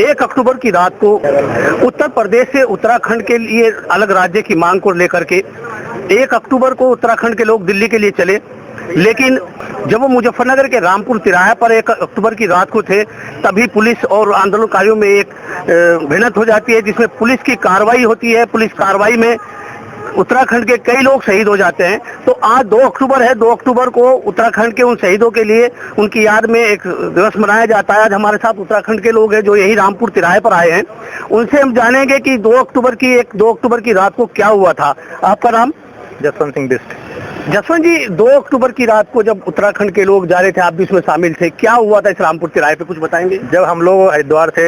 1 अक्टूबर की रात को उत्तर प्रदेश से उत्तराखंड के लिए अलग राज्य की मांग को लेकर के 1 अक्टूबर को उत्तराखंड के लोग दिल्ली के लिए चले, लेकिन जब वो मुजफ्फरनगर के रामपुर तिराहे पर 1 अक्टूबर की रात को थे, तभी पुलिस और आंदोलनकारियों में एक भिड़ंत हो जाती है, जिसमें पुलिस की कार्रवाई होती है। पुलिस कार्रवाई में उत्तराखंड के कई लोग शहीद हो जाते हैं। तो आज 2 अक्टूबर है। 2 अक्टूबर को उत्तराखंड के उन शहीदों के लिए उनकी याद में एक दिवस मनाया जाता है। आज हमारे साथ उत्तराखंड के लोग हैं जो यही रामपुर तिराहे पर आए हैं। उनसे हम जानेंगे कि 2 अक्टूबर की रात को क्या हुआ था। आपका नाम? जसवंत सिंह बिस्ट। जसवंत जी, 2 अक्टूबर की रात को जब उत्तराखंड के लोग जा रहे थे, आप भी उसमें शामिल थे, क्या हुआ था इस रामपुर तिराहे पे, कुछ बताएंगे? जब हम लोग हरिद्वार से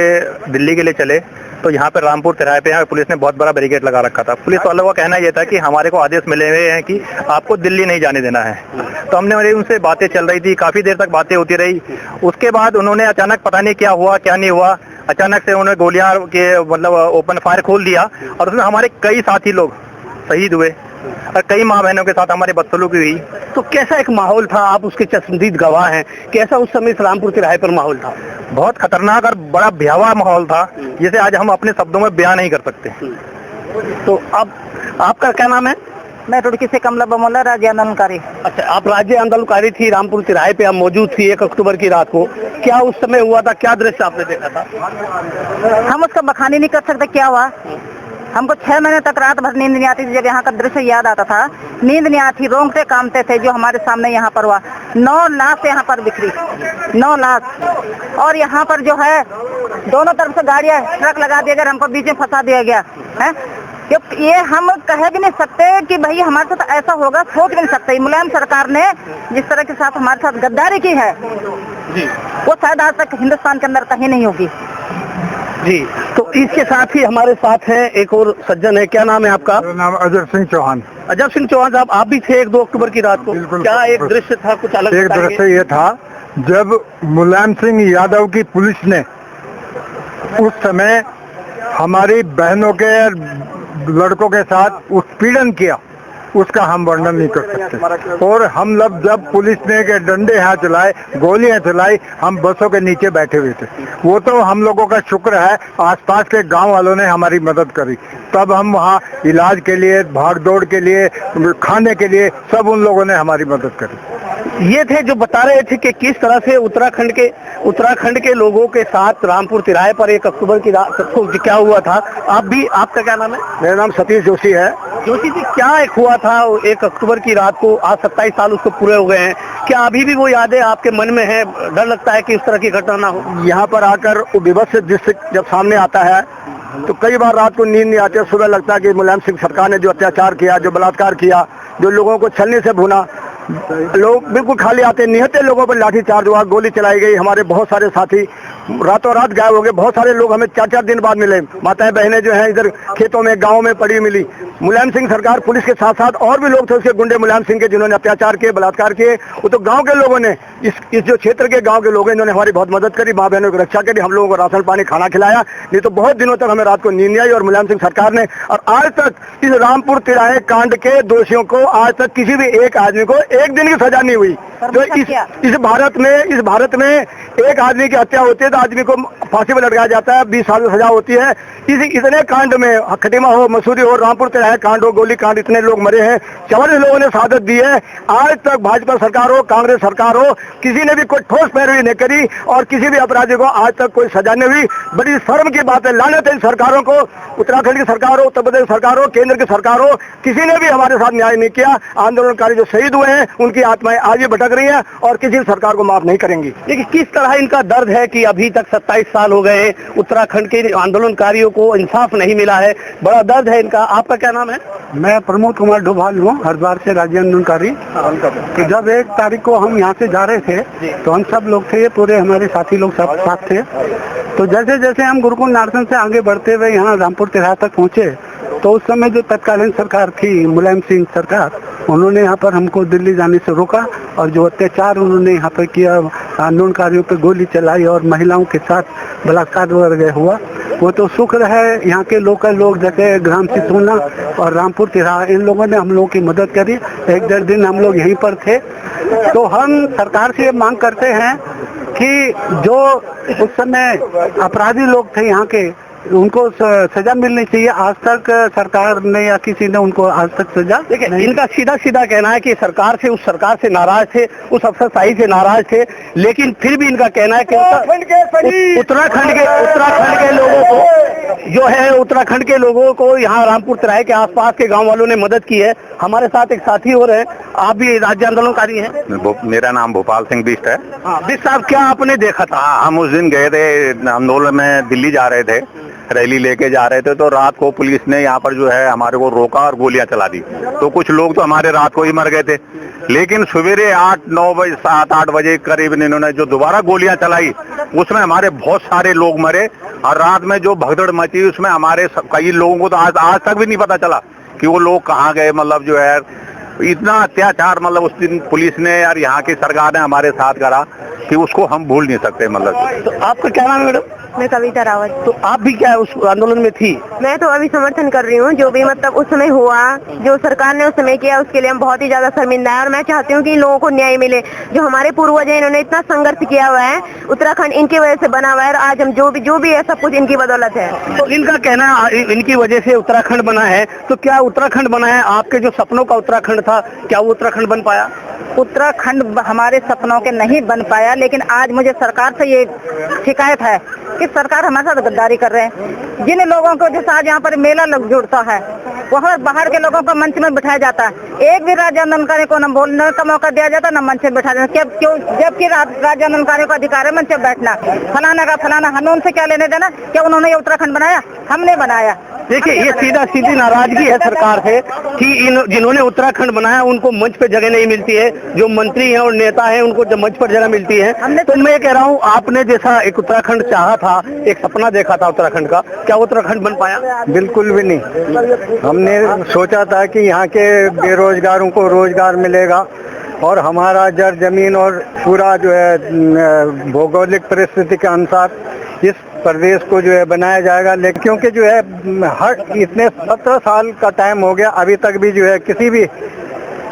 दिल्ली के लिए चले तो यहाँ पे रामपुर तिराहे पे पुलिस ने बहुत बड़ा बैरिकेड लगा रखा था। पुलिस वालों का कहना यह था कि हमारे को आदेश मिले हुए हैं कि आपको दिल्ली नहीं जाने देना है। तो हमने उनसे बातें चल रही थी, काफी देर तक बातें होती रही। उसके बाद उन्होंने अचानक पता नहीं क्या हुआ क्या नहीं हुआ, अचानक से उन्होंने गोलियां के मतलब ओपन फायर खोल दिया और उसमें हमारे कई साथी लोग शहीद हुए और कई माँ बहनों के साथ हमारी बदसलूकी हुई। तो कैसा एक माहौल था, आप उसके चश्मदीद गवाह हैं, कैसा उस समय इस रामपुर तिराहे पर माहौल था? बहुत खतरनाक और बड़ा भयावह माहौल था, जिसे आज हम अपने शब्दों में बयान नहीं कर सकते। तो अब आपका क्या नाम है? मैं रुड़की से कमला बमोला, राज्य आंदोलनकारी। अच्छा, आप राज्य आंदोलनकारी थी, रामपुर तिराहे पे आप मौजूद थी 1 अक्टूबर की रात को। क्या उस समय हुआ था, क्या दृश्य आपने देखा था? हम उसका बखानी नहीं कर सकते क्या हुआ। हमको 6 महीने तक रात भर नींद नहीं आती थी। जब यहाँ का दृश्य याद आता था, नींद नहीं आती, रोंगटे कामते थे। जो हमारे सामने यहाँ पर हुआ, 9 लाश यहाँ पर बिखरी, 9 लाश। और यहाँ पर जो है दोनों तरफ से गाड़ियाँ, ट्रक लगा दिया गया, हमको बीच में फंसा दिया गया है। ये हम कह भी नहीं सकते कि भाई हमारे साथ ऐसा होगा, सोच भी नहीं सकते। मुलायम सरकार ने जिस तरह के साथ हमारे साथ गद्दारी की है जी, वो शायद आज तक हिंदुस्तान के अंदर कहीं नहीं होगी जी। तो इसके साथ ही हमारे साथ हैं एक और सज्जन है। क्या नाम है आपका? मेरा नाम अजय सिंह चौहान। अजय सिंह चौहान साहब, आप भी थे 2 अक्टूबर की रात को? बिल्कुल। क्या एक दृश्य था, कुछ अलग एक बताएंगे? दृश्य ये था जब मुलायम सिंह यादव की पुलिस ने उस समय हमारी बहनों के लड़कों के साथ उत्पीड़न किया, उसका हम वर्णन नहीं कर सकते। और हम लोग जब पुलिस ने के डंडे हाथ चलाए, गोलियां चलाई, हम बसों के नीचे बैठे हुए थे। वो तो हम लोगों का शुक्र है आसपास के गांव वालों ने हमारी मदद करी। तब हम वहाँ इलाज के लिए, भागदौड़ के लिए, खाने के लिए, सब उन लोगों ने हमारी मदद करी। ये थे जो बता रहे थे कि किस तरह से उत्तराखंड के लोगों के साथ रामपुर तिराहे पर 1 अक्टूबर की रात को क्या हुआ था। आप भी, आपका क्या नाम है? मेरा नाम सतीश जोशी है। जोशी जी, क्या एक हुआ था 1 अक्टूबर की रात को? आज 27 साल उसको पूरे हो गए हैं। क्या अभी भी वो यादें आपके मन में है? डर लगता है कि इस तरह की घटना ना हो? यहाँ पर आकर विभत्स दृश्य जब सामने आता है तो कई बार रात को नींद नहीं आती, सुबह लगता है कि मुलायम सिंह सरकार ने जो अत्याचार किया, जो बलात्कार किया, जो लोगों को छलने से भुना, लोग बिल्कुल खाली आते, निहत्ते लोगों पर लाठीचार्ज हुआ, गोली चलाई गई। हमारे बहुत सारे साथी रातों रात गायब हो गए। बहुत सारे लोग हमें 4-4 दिन बाद मिले। माताएं बहनें जो हैं इधर खेतों में, गाँव में पड़ी मिली। मुलायम सिंह सरकार, पुलिस के साथ साथ और भी लोग थे उसके गुंडे मुलायम सिंह के, जिन्होंने अत्याचार किए, बलात्कार किए। वो तो गाँव के लोगों ने, इस जो क्षेत्र के गाँव के लोग हैं, इन्होंने हमारी बहुत मदद करी, माँ बहनों की रक्षा करी, हम लोगों को राशन पानी खाना खिलाया। नहीं तो बहुत दिनों तक हमें रात को नींद नहीं आई। और मुलायम सिंह सरकार ने, और आज तक इस रामपुर तिराहे कांड के दोषियों को आज तक किसी भी एक आदमी को 1 दिन की सजा नहीं हुई। तो इस भारत में एक आदमी की हत्या होती है तो आदमी को फांसी पर लटकाया जाता है, 20 साल की सजा होती है। इतने कांड में, खटीमा हो, मसूरी हो, रामपुर तिराहे कांड हो, गोली कांड, इतने लोग मरे हैं, 44 लोगों ने शहादत दी है। आज तक भाजपा सरकार हो, कांग्रेस सरकार हो, किसी ने भी कोई ठोस पैरवी नहीं करी और किसी भी अपराधी को आज तक कोई सजा नहीं हुई। बड़ी शर्म की बात है, लानत है इन सरकारों को। उत्तराखंड की सरकार हो, उत्तर प्रदेश सरकार हो, केंद्र की सरकार हो, किसी ने भी हमारे साथ न्याय नहीं किया। आंदोलनकारी जो शहीद हुए हैं उनकी आत्माएं आज भी भटक रही हैं और किसी सरकार को माफ नहीं करेंगी। लेकिन किस तरह इनका दर्द है कि अभी तक 27 साल हो गए, उत्तराखंड के आंदोलनकारियों को इंसाफ नहीं मिला है, बड़ा दर्द है इनका। आपका क्या नाम है? मैं प्रमोद कुमार डोभाल हूँ, हरिद्वार से राज्य आंदोलनकारी। तो जब 1 तारीख को हम यहाँ से जा रहे थे तो हम सब लोग थे, पूरे हमारे साथी लोग सब साथ थे। तो जैसे जैसे हम गुरुकुल नारसन से आगे बढ़ते हुए यहाँ रामपुर तिराहा तक पहुँचे तो उस समय जो तत्कालीन सरकार थी, मुलायम सिंह सरकार, उन्होंने यहाँ पर हमको दिल्ली जाने से रोका और जो अत्याचार उन्होंने यहाँ पर किया, आंदोलनकारियों पर गोली चलाई और महिलाओं के साथ बलात्कार वगैरह हुआ, वो तो शुक्र है यहाँ के लोकल लोग जैसे ग्राम सिसोना और रामपुर तिराहा, इन लोगों ने हम लोगों की मदद करी। 1-1.5 दिन हम लोग यहीं पर थे। तो हम सरकार से ये मांग करते हैं कि जो उस समय अपराधी लोग थे यहाँ के, उनको सजा मिलनी चाहिए। आज तक सरकार ने या किसी ने उनको आज तक सजा, देखिए इनका सीधा सीधा कहना है कि सरकार से नाराज थे, उस अफसरशाही से नाराज थे, लेकिन फिर भी इनका कहना है कि उत्तराखंड के लोगों को जो है, उत्तराखंड के लोगों को यहाँ रामपुर तिराहे के आसपास के गांव वालों ने मदद की है। हमारे साथ एक साथी और हैं, आप भी राज्य आंदोलनकारी हैं। मेरा नाम भोपाल सिंह बिष्ट है। बिष्ट साहब, क्या आपने देखा था? हम उस दिन गए थे आंदोलन में, दिल्ली जा रहे थे, रैली लेके जा रहे थे, तो रात को पुलिस ने यहाँ पर जो है हमारे को रोका और गोलियां चला दी। तो कुछ लोग तो हमारे रात को ही मर गए थे, लेकिन सवेरे 8-9 बजे 7-8 बजे करीब इन्होंने जो दोबारा गोलियां चलाई, उसमें हमारे बहुत सारे लोग मरे। और रात में जो भगदड़ मची, उसमें हमारे कई लोगों को तो आज तक भी नहीं पता चला कि वो लोग कहाँ गए। मतलब जो है इतना अत्याचार मतलब उस दिन पुलिस ने और यहाँ की सरकार ने हमारे साथ करा कि उसको हम भूल नहीं सकते। मतलब तो आपका क्या नाम है मैडम? मैं कविता रावत। तो आप भी क्या उस आंदोलन में थी? मैं तो अभी समर्थन कर रही हूँ, जो भी मतलब उस समय हुआ, जो सरकार ने उस समय किया, उसके लिए हम बहुत ही ज्यादा शर्मिंदा है। और मैं चाहती हूँ कि इन लोगों को न्याय मिले। जो हमारे पूर्वज हैं, इन्होंने इतना संघर्ष किया हुआ है, उत्तराखंड इनकी वजह से बना हुआ है, और आज हम जो भी है सब कुछ इनकी बदौलत है। तो इनका कहना है इनकी वजह से उत्तराखंड बना है। तो क्या उत्तराखंड बना है? आपके जो सपनों का उत्तराखंड था, क्या वो उत्तराखंड बन पाया? उत्तराखंड हमारे सपनों के नहीं बन पाया, लेकिन आज मुझे सरकार से ये शिकायत है कि सरकार हमारे साथ गद्दारी कर रहे हैं। जिन लोगों को जैसे आज यहाँ पर मेला लग जुड़ता है, वहाँ बाहर के लोगों को मंच में बिठाया जाता है। एक भी राज्य आंदोलनकारी को न बोलने का मौका दिया जाता, न मंच में बिठा जाता। क्यों? जबकि राज्य आंदोलनकारियों का अधिकार है मंच में बैठना। फलाना का फलाना, हमें उनसे क्या लेने देना? क्या उन्होंने ये उत्तराखंड बनाया? हमने बनाया। देखिए, ये सीधी नाराजगी है सरकार से कि जिन्होंने उत्तराखंड बनाया उनको मंच पे जगह नहीं मिलती है। जो मंत्री हैं और नेता हैं, उनको जब मंच पर जगह मिलती है। तो मैं कह रहा हूँ, आपने जैसा एक उत्तराखंड चाहा था, एक सपना देखा था उत्तराखंड का, क्या उत्तराखंड बन पाया? बिल्कुल भी नहीं। हमने सोचा था कि यहाँ के बेरोजगारों को रोजगार मिलेगा और हमारा जड़ जमीन और पूरा जो है भौगोलिक परिस्थिति के अनुसार इस प्रदेश को जो है बनाया जाएगा। लेकिन क्योंकि जो है हर इतने 17 साल का टाइम हो गया, अभी तक भी जो है किसी भी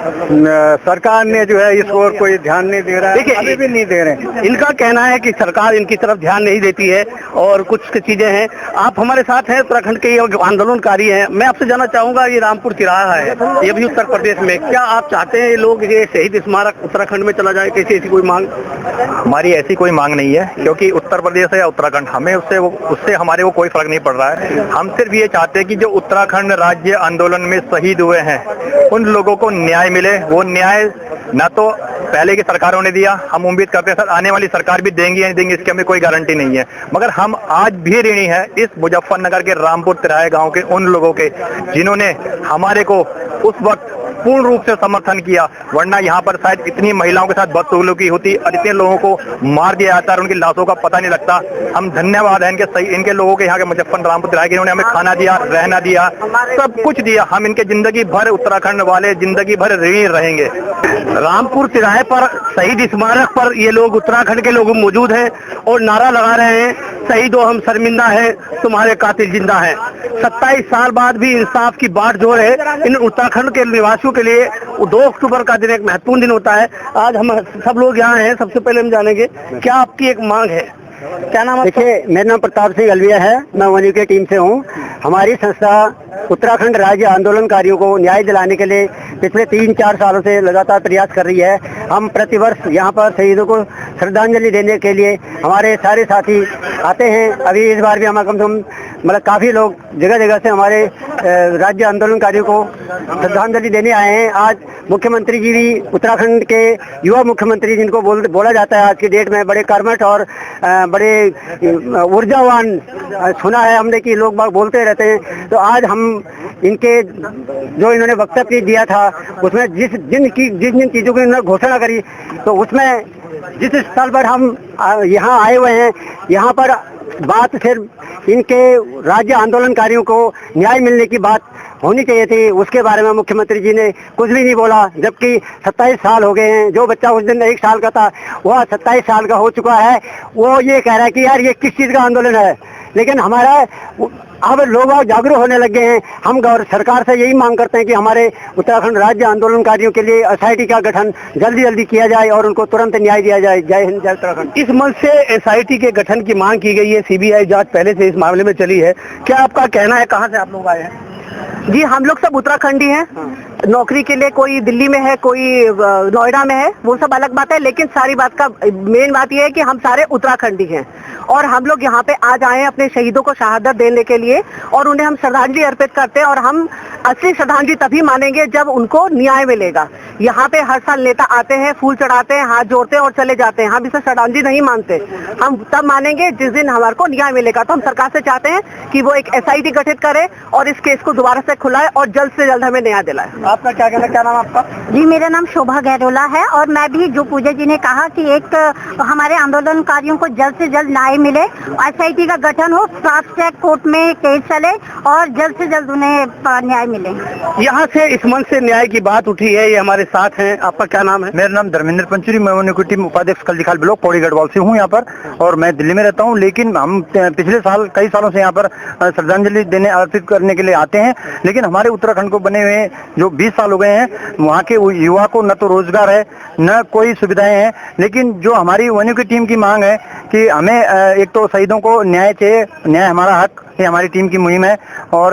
सरकार ने जो है इस ओर कोई ध्यान नहीं दे रहा है। देखिए, अभी भी नहीं दे रहे हैं। इनका कहना है कि सरकार इनकी तरफ ध्यान नहीं देती है और कुछ चीजें हैं। आप हमारे साथ हैं, उत्तराखंड के आंदोलनकारी हैं। मैं आपसे जानना चाहूंगा, ये रामपुर तिराहा है, ये भी उत्तर प्रदेश में, क्या आप चाहते हैं ये लोग ये शहीद स्मारक उत्तराखंड में चला जाए? कैसी ऐसी कोई मांग? हमारी ऐसी कोई मांग नहीं है, क्योंकि उत्तर प्रदेश है या उत्तराखंड, हमें उससे हमारे को कोई फर्क नहीं पड़ रहा है। हम सिर्फ ये चाहते हैं कि जो उत्तराखंड राज्य आंदोलन में शहीद हुए हैं, उन लोगों को न्याय मिले। वो न्याय न तो पहले की सरकारों ने दिया, हम उम्मीद करते हैं सर आने वाली सरकार भी देंगी या नहीं देंगी, इसकी हमें कोई गारंटी नहीं है, मगर हम आज भी ऋणी है इस मुजफ्फरनगर के रामपुर तिराहे गांव के उन लोगों के, जिन्होंने हमारे को उस वक्त पूर्ण रूप से समर्थन किया। वरना यहाँ पर शायद इतनी महिलाओं के साथ बदसलूकी होती और इतने लोगों को मार दिया जाता और उनकी लाशों का पता नहीं लगता। हम धन्यवाद है इनके लोगों के, यहाँ के मुजफ्फर रामपुर तिराहे के, इन्होंने हमें खाना दिया, रहना दिया, सब कुछ दिया। हम इनके जिंदगी भर, उत्तराखंड वाले जिंदगी भर ऋणी रहेंगे। रामपुर तिराहे पर शहीद स्मारक पर ये लोग, उत्तराखंड के लोग मौजूद हैं और नारा लगा रहे हैं, शहीदों हम शर्मिंदा हैं, तुम्हारे कातिल जिंदा हैं। 27 साल बाद भी इंसाफ की बाट जोड़ है इन उत्तराखंड के निवासियों के लिए। 2 अक्टूबर का दिन एक महत्वपूर्ण दिन होता है। आज हम सब लोग यहाँ हैं। सबसे पहले हम जानेंगे, क्या आपकी एक मांग है? क्या नाम है? देखिए, मेरा नाम प्रताप सिंह अलविया है, मैं वनी की टीम से हूँ। हमारी संस्था उत्तराखंड राज्य आंदोलनकारियों को न्याय दिलाने के लिए पिछले 3-4 सालों से लगातार प्रयास कर रही है। हम प्रतिवर्ष यहाँ पर शहीदों को श्रद्धांजलि देने के लिए हमारे सारे साथी आते हैं। अभी इस बार भी हमारा कम से कम मतलब काफ़ी लोग जगह जगह से हमारे राज्य आंदोलनकारियों को श्रद्धांजलि देने आए हैं। आज मुख्यमंत्री जी भी, उत्तराखंड के युवा मुख्यमंत्री जिनको बोला जाता है आज की डेट में, बड़े कर्मठ और बड़े ऊर्जावान सुना है हमने कि लोग बाग बोलते रहते हैं। तो आज हम इनके जो इन्होंने वक्तव्य दिया था, उसमें जिन चीज़ों की इन्होंने घोषणा करी, तो उसमें जिस स्थल पर हम यहाँ आए हुए हैं, यहाँ पर बात सिर्फ इनके राज्य आंदोलनकारियों को न्याय मिलने की बात होनी चाहिए थी। उसके बारे में मुख्यमंत्री जी ने कुछ भी नहीं बोला, जबकि 27 साल हो गए हैं। जो बच्चा उस दिन 1 साल का था, वह 27 साल का हो चुका है। वो ये कह रहा है कि यार ये किस चीज़ का आंदोलन है, लेकिन हमारा अब लोग जागरूक होने लगे हैं। हम सरकार से यही मांग करते हैं कि हमारे उत्तराखंड राज्य आंदोलनकारियों के लिए एसआईटी का गठन जल्दी जल्दी किया जाए और उनको तुरंत न्याय दिया जाए। जय हिंद, जय उत्तराखंड। इस मंच से एसआईटी के गठन की मांग की गई है। सीबीआई जांच पहले से इस मामले में चली है। क्या आपका कहना है, कहाँ से आप लोग आए हैं? जी, हम लोग सब उत्तराखंडी हैं। नौकरी के लिए कोई दिल्ली में है, कोई नोएडा में है, वो सब अलग बात है, लेकिन सारी बात का मेन बात यह है कि हम सारे उत्तराखंडी हैं और हम लोग यहाँ पे आज आए हैं अपने शहीदों को शहादत देने के लिए और उन्हें हम श्रद्धांजलि अर्पित करते हैं। और हम असली श्रद्धांजलि तभी मानेंगे जब उनको न्याय मिलेगा। यहाँ पे हर साल नेता आते हैं, फूल चढ़ाते हैं, हाथ जोड़ते हैं और चले जाते हैं। हम इसे श्रद्धांजलि नहीं मानते, हम तब मानेंगे जिस दिन हमारे को न्याय मिलेगा। तो हम सरकार से चाहते हैं कि वो एक एसआईटी गठित करे और इस केस को दोबारा से खुलाए और जल्द से जल्द हमें न्याय दिलाए। आपका क्या कहना, क्या नाम आपका? जी, मेरा नाम शोभा गहरोला है और मैं भी जो पूजा जी ने कहा कि एक हमारे आंदोलनकारियों को जल्द से जल्द न्याय मिले, एसआईटी का गठन हो, फास्ट ट्रैक कोर्ट में केस चले और जल्द से जल्द उन्हें न्याय मिले। यहाँ से इस मंच से न्याय की बात उठी है, ये हमारे साथ हैं। आपका क्या नाम है? मेरा नाम धर्मेंद्र पंचुरी, मैं यूनिटी उपाध्यक्ष कल्जीखाल ब्लॉक पौड़ी गढ़वाल से हूँ यहाँ पर, और मैं दिल्ली में रहता हूँ। लेकिन हम पिछले साल कई सालों से यहाँ पर श्रद्धांजलि देने अर्पित करने के लिए आते हैं। लेकिन हमारे उत्तराखंड को बने हुए जो 20 साल हो गए हैं, वहाँ के युवा को न तो रोजगार है न कोई सुविधाएं हैं। लेकिन जो हमारी वन्य की टीम की मांग है कि हमें एक तो शहीदों को न्याय चाहिए, न्याय हमारा हक, ये हमारी टीम की मुहिम है। और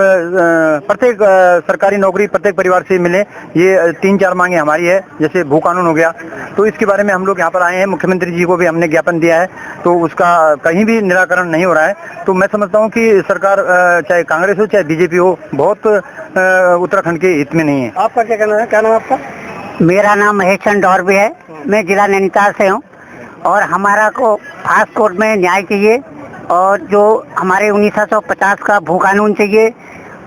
प्रत्येक सरकारी नौकरी प्रत्येक परिवार से मिले, ये 3-4 मांगे हमारी है। जैसे भू कानून हो गया, तो इसके बारे में हम लोग यहाँ पर आए हैं। मुख्यमंत्री जी को भी हमने ज्ञापन दिया है, तो उसका कहीं भी निराकरण नहीं हो रहा है। तो मैं समझता हूँ कि सरकार चाहे कांग्रेस हो चाहे बीजेपी हो, बहुत उत्तराखंड के हित में नहीं है। आपका क्या कहना है, क्या नाम आपका? मेरा नाम महेश चंद डॉर्बे है, मैं जिला नैनीताल से हूँ और हमारा को फास्ट कोर्ट में न्याय चाहिए और जो हमारे 1950 का भू कानून चाहिए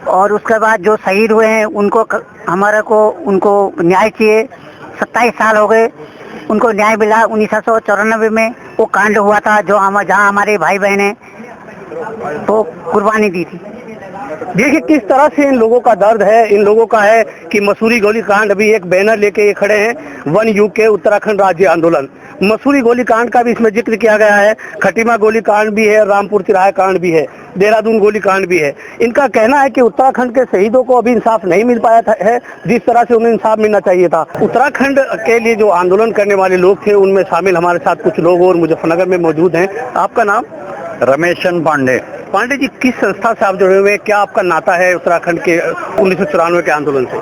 और उसके बाद जो शहीद हुए हैं उनको उनको न्याय चाहिए। 27 साल हो गए, उनको न्याय मिला। 1994 में वो कांड हुआ था जो जहाँ हमारे भाई बहनें वो कुर्बानी दी थी। देखिए किस तरह से इन लोगों का दर्द है। इन लोगों का है कि मसूरी गोलीकांड, अभी एक बैनर लेके ये खड़े हैं, वन युग के उत्तराखंड राज्य आंदोलन। मसूरी गोलीकांड का भी इसमें जिक्र किया गया है, खटीमा गोलीकांड भी है, रामपुर तिराहा कांड भी है, देहरादून गोलीकांड भी है। इनका कहना है कि उत्तराखंड के शहीदों को अभी इंसाफ नहीं मिल पाया है जिस तरह से उन्हें इंसाफ मिलना चाहिए था। उत्तराखंड के लिए जो आंदोलन करने वाले लोग थे उनमें शामिल हमारे साथ कुछ लोग और मुजफ्फरनगर में मौजूद हैं। आपका नाम? रमेश चंद पांडे। पांडे जी, किस संस्था से आप जुड़े हुए हैं, क्या आपका नाता है उत्तराखंड के 1994 के आंदोलन से?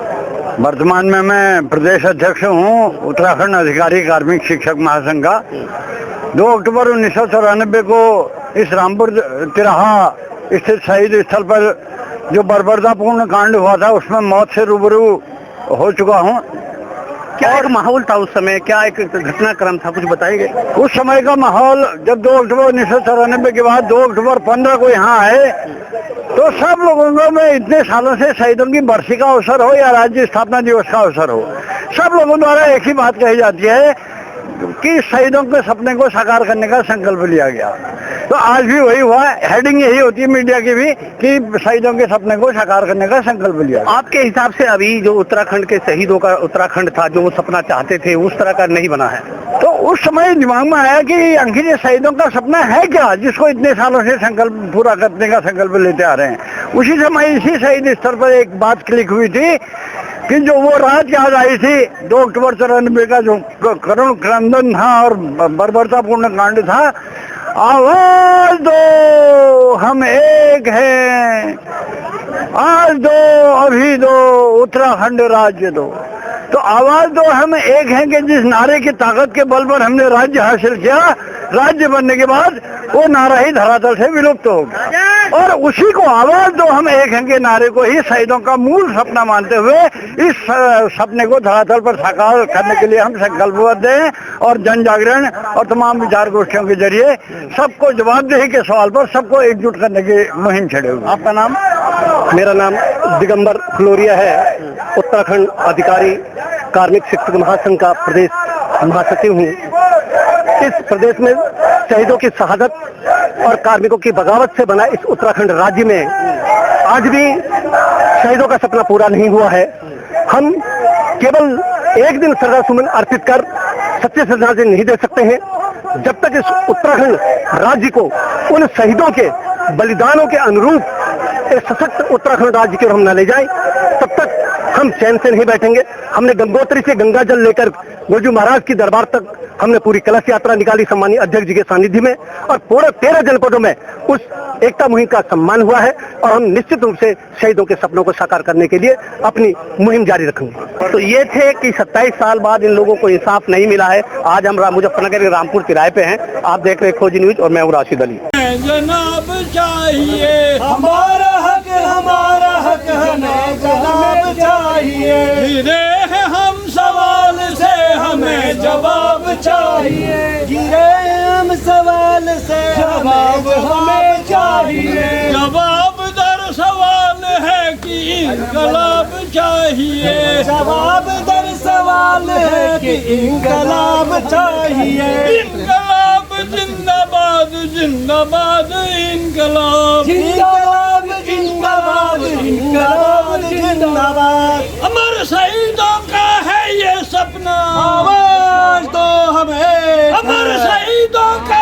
वर्तमान में मैं प्रदेश अध्यक्ष हूँ उत्तराखंड अधिकारी कार्मिक शिक्षक महासंघ का। 2 अक्टूबर 1994 को इस रामपुर तिराहा स्थित शहीद स्थल पर जो बर्बरतापूर्ण कांड हुआ था, उसमें मौत से रूबरू हो चुका हूँ। क्या एक माहौल था उस समय, क्या एक घटनाक्रम था, कुछ बताइए? उस समय का माहौल, जब 2 अक्टूबर 1994 के बाद 2 अक्टूबर 15 को यहाँ आए, तो सब लोगों में इतने सालों से शहीदों की बरसी का अवसर हो या राज्य स्थापना दिवस का अवसर हो, सब लोगों द्वारा एक ही बात कही जाती है कि शहीदों के सपने को साकार करने का संकल्प लिया गया। तो आज भी वही हुआ, हेडिंग यही होती है मीडिया की भी कि शहीदों के सपने को साकार करने का संकल्प लिया। आपके हिसाब से अभी जो उत्तराखंड के शहीदों का उत्तराखंड था, जो वो सपना चाहते थे, उस तरह का नहीं बना है? तो उस समय दिमाग में आया कि आखिर शहीदों का सपना है क्या, जिसको इतने सालों से संकल्प पूरा करने का संकल्प लेते आ रहे हैं। उसी समय इसी शहीद स्तर पर एक बात क्लिक हुई थी कि जो वो रात याद आई थी 2 अक्टूबर 94 का जो करुण क्रंदन था और बर्बरतापूर्ण कांड था, आवाज दो हम एक हैं, आज दो अभी दो उत्तराखंड राज्य दो। तो आवाज दो हम एक हैं के जिस नारे की ताकत के बल पर हमने राज्य हासिल किया, राज्य बनने के बाद वो नारा ही धरातल से विलुप्त हो गया। और उसी को आवाज दो हम एक हैं के नारे को ही शहीदों का मूल सपना मानते हुए इस सपने को धरातल पर साकार करने के लिए हम संकल्पबद्ध हैं और जन जागरण और तमाम विचार गोष्ठियों के जरिए सबको जवाबदेही के सवाल पर सबको एकजुट करने की मुहिम छेड़े हुए। आपका नाम? मेरा नाम दिगंबर फ्लोरिया है, उत्तराखंड अधिकारी कार्मिक शिक्षक महासंघ का प्रदेश महासचिव हूँ। इस प्रदेश में शहीदों की शहादत और कार्मिकों की बगावत से बना इस उत्तराखंड राज्य में आज भी शहीदों का सपना पूरा नहीं हुआ है। हम केवल एक दिन श्रद्धा सुमन अर्पित कर सच्चे श्रद्धांजलि नहीं दे सकते हैं। जब तक इस उत्तराखंड राज्य को उन शहीदों के बलिदानों के अनुरूप एक सशक्त उत्तराखंड राज्य की ओर हम न ले जाएं, तब तक हम चैन से नहीं बैठेंगे। हमने गंगोत्री से गंगा जल लेकर गोजू महाराज की दरबार तक हमने पूरी कलश यात्रा निकाली सम्मानीय अध्यक्ष जी के सानिध्य में, और पूरे 13 जनपदों में उस एकता मुहिम का सम्मान हुआ है, और हम निश्चित रूप से शहीदों के सपनों को साकार करने के लिए अपनी मुहिम जारी रखेंगे। तो ये थे कि 27 साल बाद इन लोगों को इंसाफ नहीं मिला है। आज हम मुजफ्फरनगर के रामपुर तिराहे पे हैं। आप देख रहे हैं खोजी न्यूज और मैं हूं राशिद अली। जनाब चाहिए हमारा हक हमें जनाब चाहिए। गिरे हैं हम सवाल से हमें जवाब चाहिए। गिरे हम सवाल से जवाब हमें चाहिए। जवाब दर सवाल है कि इनकलाब चाहिए। जवाब दर सवाल है कि इनकलाब चाहिए। इनकलाब जिंदाबाद जिंदाबाद इनकलाब जिंदाबाद जिंदाबाद इनकलाब जिंदाबाद। अमर शहीदों का है ये सपना, आवाज दो हमें। अमर शहीदों का